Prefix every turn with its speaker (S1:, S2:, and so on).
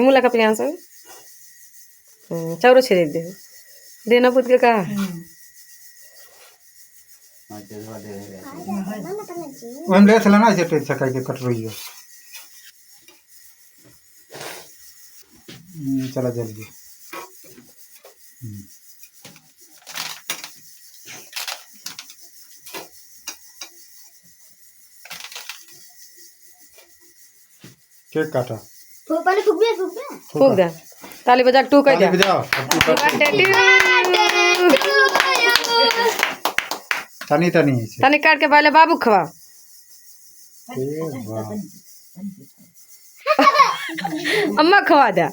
S1: मुला का प्लान सब चाउरो छेड़ दे देना पुत के का
S2: हम ले चला ना जेटे सकाई के कट रही है चला जल्दी केक काटा
S3: पहले
S1: फूक दे ताली बजा के टू कह दे
S2: ताली बजाओ तनी तनी
S1: तनी काट के पहले बाबू खवा अम्मा खवा दे